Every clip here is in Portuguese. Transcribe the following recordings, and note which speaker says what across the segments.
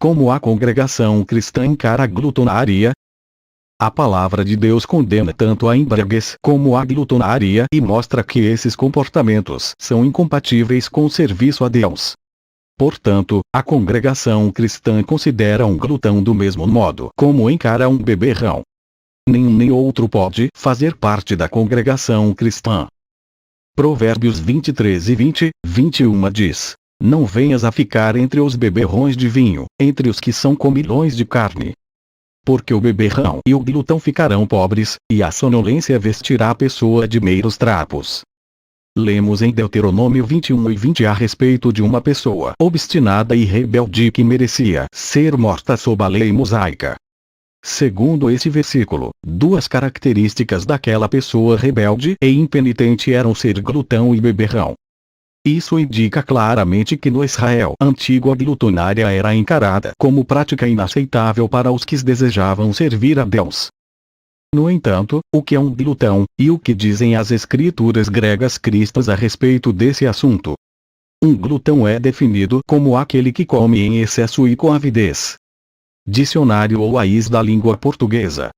Speaker 1: Como a congregação cristã encara a glutonaria? A palavra de Deus condena tanto a embriaguez como a glutonaria e mostra que esses comportamentos são incompatíveis com o serviço a Deus. Portanto, a congregação cristã considera um glutão do mesmo modo como encara um beberrão. Nenhum nem outro pode fazer parte da congregação cristã. Provérbios 23:20-21 diz: Não venhas a ficar entre os beberrões de vinho, entre os que são comilões de carne. Porque o beberrão e o glutão ficarão pobres, e a sonolência vestirá a pessoa de meiros trapos. Lemos em Deuteronômio 21:20 a respeito de uma pessoa obstinada e rebelde que merecia ser morta sob a lei mosaica. Segundo esse versículo, duas características daquela pessoa rebelde e impenitente eram ser glutão e beberrão. Isso indica claramente que no Israel antigo a glutonária era encarada como prática inaceitável para os que desejavam servir a Deus. No entanto, o que é um glutão, e o que dizem as escrituras gregas cristãs a respeito desse assunto? Um glutão é definido como aquele que come em excesso e com avidez. Dicionário Oasis da língua portuguesa.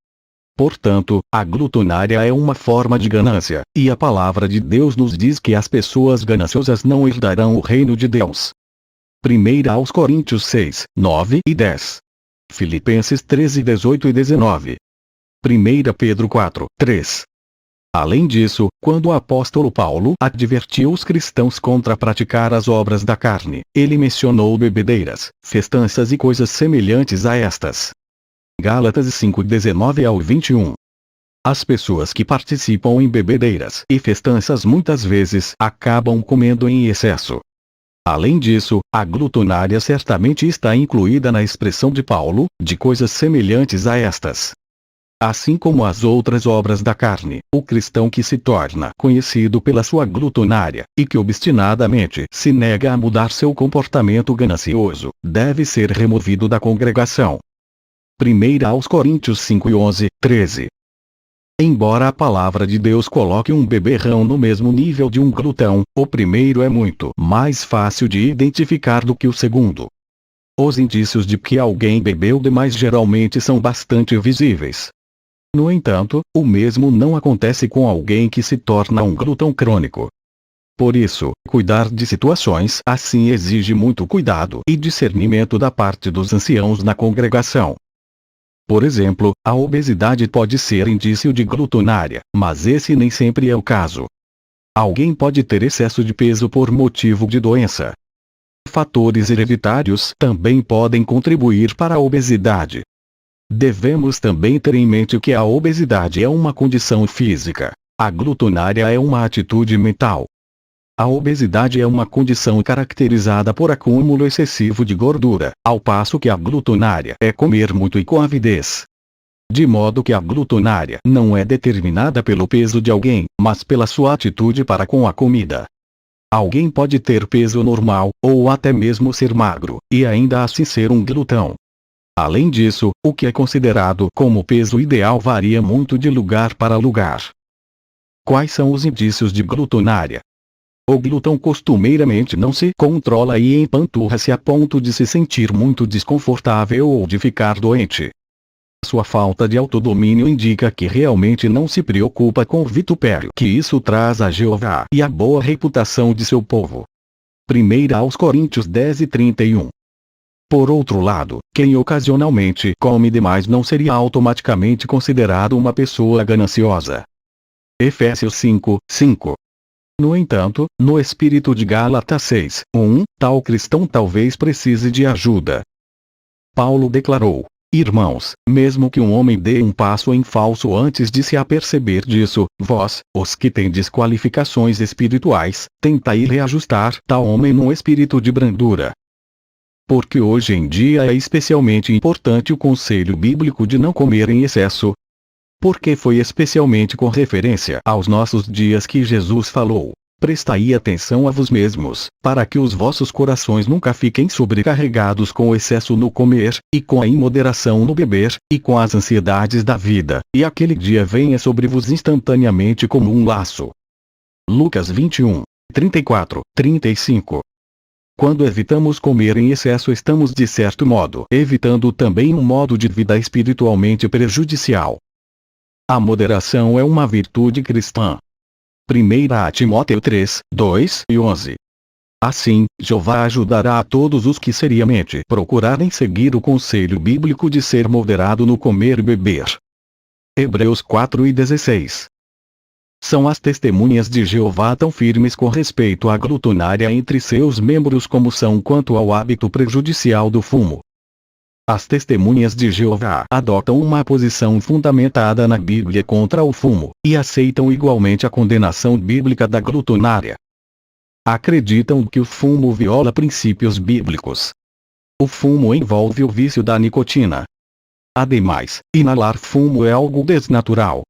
Speaker 1: Portanto, a glutonária é uma forma de ganância, e a palavra de Deus nos diz que as pessoas gananciosas não herdarão o reino de Deus. 1 aos Coríntios 6, 9 e 10. Filipenses 13, 18 e 19. 1 Pedro 4, 3. Além disso, quando o apóstolo Paulo advertiu os cristãos contra praticar as obras da carne, ele mencionou bebedeiras, festanças e coisas semelhantes a estas. Gálatas 5:19-21. As pessoas que participam em bebedeiras e festanças muitas vezes acabam comendo em excesso. Além disso, a glutonária certamente está incluída na expressão de Paulo, de coisas semelhantes a estas. Assim como as outras obras da carne, o cristão que se torna conhecido pela sua glutonária, e que obstinadamente se nega a mudar seu comportamento ganancioso, deve ser removido da congregação. 1 aos Coríntios 5:11, 13. Embora a palavra de Deus coloque um beberrão no mesmo nível de um glutão, o primeiro é muito mais fácil de identificar do que o segundo. Os indícios de que alguém bebeu demais geralmente são bastante visíveis. No entanto, o mesmo não acontece com alguém que se torna um glutão crônico. Por isso, cuidar de situações assim exige muito cuidado e discernimento da parte dos anciãos na congregação. Por exemplo, a obesidade pode ser indício de glutonária, mas esse nem sempre é o caso. Alguém pode ter excesso de peso por motivo de doença. Fatores hereditários também podem contribuir para a obesidade. Devemos também ter em mente que a obesidade é uma condição física. A glutonária é uma atitude mental. A obesidade é uma condição caracterizada por acúmulo excessivo de gordura, ao passo que a glutonária é comer muito e com avidez. De modo que a glutonária não é determinada pelo peso de alguém, mas pela sua atitude para com a comida. Alguém pode ter peso normal, ou até mesmo ser magro, e ainda assim ser um glutão. Além disso, o que é considerado como peso ideal varia muito de lugar para lugar. Quais são os indícios de glutonária? O glutão costumeiramente não se controla e empanturra-se a ponto de se sentir muito desconfortável ou de ficar doente. Sua falta de autodomínio indica que realmente não se preocupa com o vitupério que isso traz a Jeová e a boa reputação de seu povo. 1 aos Coríntios 10:31. Por outro lado, quem ocasionalmente come demais não seria automaticamente considerado uma pessoa gananciosa. Efésios 5:5. No entanto, no espírito de Gálatas 6:1, tal cristão talvez precise de ajuda. Paulo declarou: Irmãos, mesmo que um homem dê um passo em falso antes de se aperceber disso, vós, os que tendes qualificações espirituais, tentai reajustar tal homem num espírito de brandura. Porque hoje em dia é especialmente importante o conselho bíblico de não comer em excesso. Porque foi especialmente com referência aos nossos dias que Jesus falou: prestai atenção a vos mesmos, para que os vossos corações nunca fiquem sobrecarregados com o excesso no comer, e com a imoderação no beber, e com as ansiedades da vida, e aquele dia venha sobre vos instantaneamente como um laço. Lucas 21, 34, 35. Quando evitamos comer em excesso, estamos de certo modo evitando também um modo de vida espiritualmente prejudicial. A moderação é uma virtude cristã. 1 Timóteo 3, 2 e 11. Assim, Jeová ajudará a todos os que seriamente procurarem seguir o conselho bíblico de ser moderado no comer e beber. Hebreus 4 e 16. São as testemunhas de Jeová tão firmes com respeito à glutonária entre seus membros como são quanto ao hábito prejudicial do fumo. As testemunhas de Jeová adotam uma posição fundamentada na Bíblia contra o fumo, e aceitam igualmente a condenação bíblica da glutonária. Acreditam que o fumo viola princípios bíblicos. O fumo envolve o vício da nicotina. Ademais, inalar fumo é algo desnatural.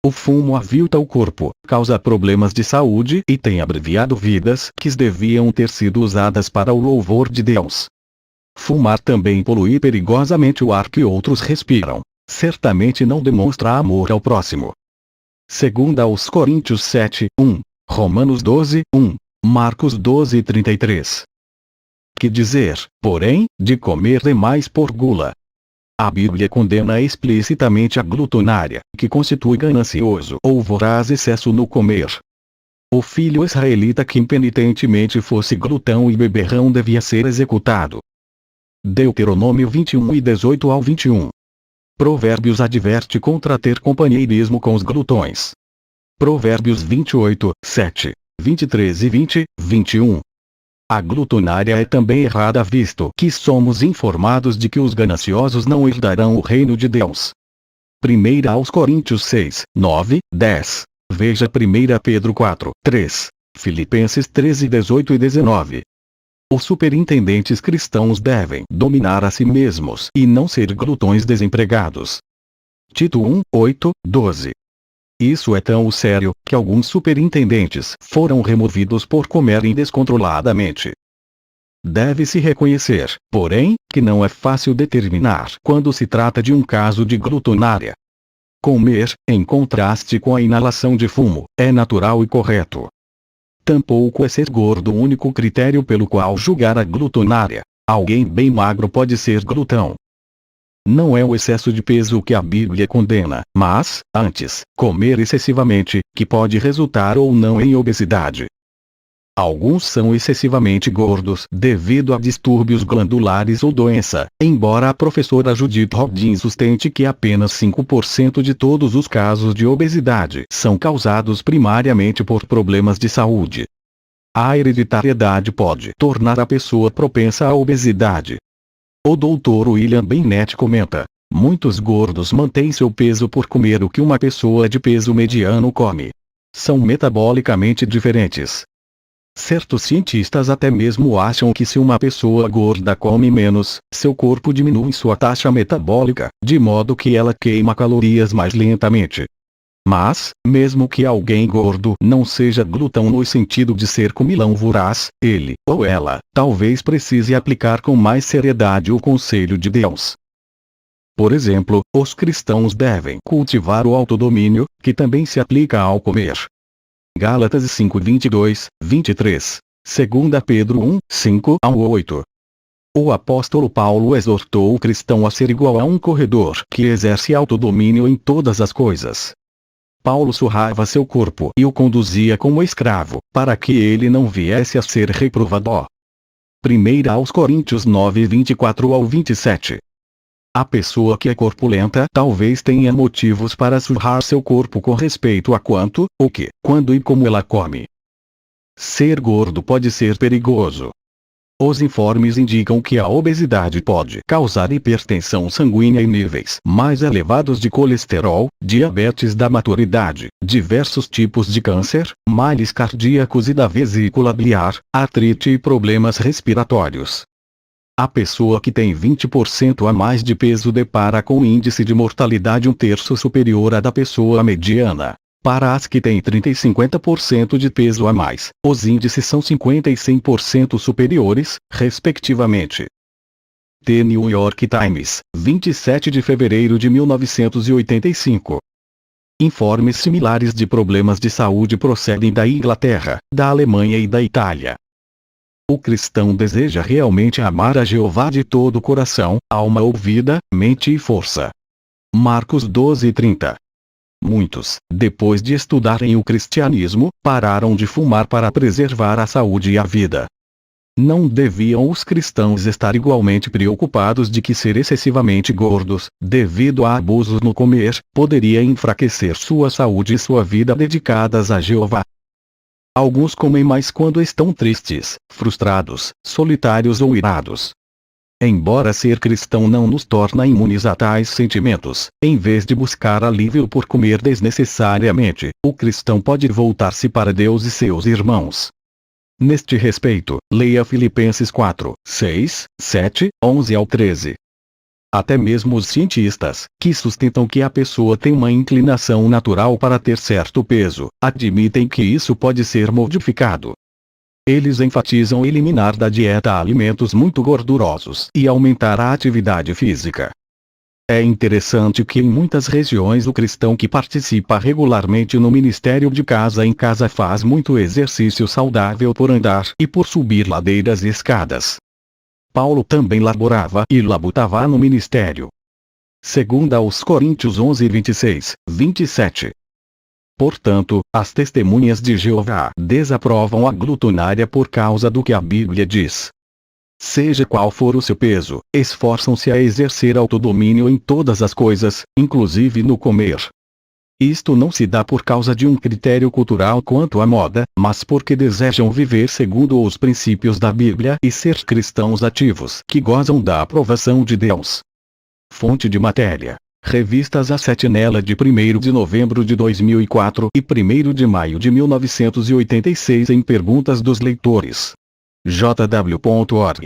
Speaker 1: O fumo avilta o corpo, causa problemas de saúde e tem abreviado vidas que deviam ter sido usadas para o louvor de Deus. Fumar também polui perigosamente o ar que outros respiram. Certamente não demonstra amor ao próximo. 2 Coríntios 7, 1, Romanos 12, 1, Marcos 12, 33. Que dizer, porém, de comer demais por gula? A Bíblia condena explicitamente a glutonária, que constitui ganancioso ou voraz excesso no comer. O filho israelita que impenitentemente fosse glutão e beberrão devia ser executado. Deuteronômio 21 e 18 ao 21. Provérbios adverte contra ter companheirismo com os glutões. Provérbios 28, 7, 23 e 20, 21. A glutonária é também errada visto que somos informados de que os gananciosos não herdarão o reino de Deus. 1 Coríntios 6, 9, 10. Veja 1 Pedro 4, 3. Filipenses 13, 18 e 19. Os superintendentes cristãos devem dominar a si mesmos e não ser glutões desempregados. Tito 1, 8, 12. Isso é tão sério, que alguns superintendentes foram removidos por comerem descontroladamente. Deve-se reconhecer, porém, que não é fácil determinar quando se trata de um caso de glutonária. Comer, em contraste com a inalação de fumo, é natural e correto. Tampouco é ser gordo o único critério pelo qual julgar a glutonária. Alguém bem magro pode ser glutão. Não é o excesso de peso que a Bíblia condena, mas, antes, comer excessivamente, que pode resultar ou não em obesidade. Alguns são excessivamente gordos devido a distúrbios glandulares ou doença, embora a professora Judith Rodin sustente que apenas 5% de todos os casos de obesidade são causados primariamente por problemas de saúde. A hereditariedade pode tornar a pessoa propensa à obesidade. O Dr. William Bennett comenta: muitos gordos mantêm seu peso por comer o que uma pessoa de peso mediano come. São metabolicamente diferentes. Certos cientistas até mesmo acham que se uma pessoa gorda come menos, seu corpo diminui sua taxa metabólica, de modo que ela queima calorias mais lentamente. Mas, mesmo que alguém gordo não seja glutão no sentido de ser comilão voraz, ele, ou ela, talvez precise aplicar com mais seriedade o conselho de Deus. Por exemplo, os cristãos devem cultivar o autodomínio, que também se aplica ao comer. Gálatas 5, 22, 23. 2 Pedro 1, 5 ao 8. O apóstolo Paulo exortou o cristão a ser igual a um corredor que exerce autodomínio em todas as coisas. Paulo surrava seu corpo e o conduzia como escravo, para que ele não viesse a ser reprovado. 1 Coríntios 9, 24 ao 27. A pessoa que é corpulenta talvez tenha motivos para surrar seu corpo com respeito a quanto, o que, quando e como ela come. Ser gordo pode ser perigoso. Os informes indicam que a obesidade pode causar hipertensão sanguínea e níveis mais elevados de colesterol, diabetes da maturidade, diversos tipos de câncer, males cardíacos e da vesícula biliar, artrite e problemas respiratórios. A pessoa que tem 20% a mais de peso depara com um índice de mortalidade 1/3 superior à da pessoa mediana. Para as que têm 30 e 50% de peso a mais, os índices são 50 e 100% superiores, respectivamente. The New York Times, 27 de fevereiro de 1985. Informes similares de problemas de saúde procedem da Inglaterra, da Alemanha e da Itália. O cristão deseja realmente amar a Jeová de todo o coração, alma ou vida, mente e força. Marcos 12:30. Muitos, depois de estudarem o cristianismo, pararam de fumar para preservar a saúde e a vida. Não deviam os cristãos estar igualmente preocupados de que ser excessivamente gordos, devido a abusos no comer, poderia enfraquecer sua saúde e sua vida dedicadas a Jeová. Alguns comem mais quando estão tristes, frustrados, solitários ou irados. Embora ser cristão não nos torna imunes a tais sentimentos, em vez de buscar alívio por comer desnecessariamente, o cristão pode voltar-se para Deus e seus irmãos. Neste respeito, leia Filipenses 4, 6, 7, 11 ao 13. Até mesmo os cientistas, que sustentam que a pessoa tem uma inclinação natural para ter certo peso, admitem que isso pode ser modificado. Eles enfatizam eliminar da dieta alimentos muito gordurosos e aumentar a atividade física. É interessante que em muitas regiões o cristão que participa regularmente no ministério de casa em casa faz muito exercício saudável por andar e por subir ladeiras e escadas. Paulo também laborava e labutava no ministério. Segundo aos Coríntios 11:26, 27. Portanto, as testemunhas de Jeová desaprovam a glutonária por causa do que a Bíblia diz. Seja qual for o seu peso, esforçam-se a exercer autodomínio em todas as coisas, inclusive no comer. Isto não se dá por causa de um critério cultural quanto à moda, mas porque desejam viver segundo os princípios da Bíblia e ser cristãos ativos que gozam da aprovação de Deus. Fonte de matéria: Revistas A Sentinela de 1º de novembro de 2004 e 1º de maio de 1986 em perguntas dos leitores. jw.org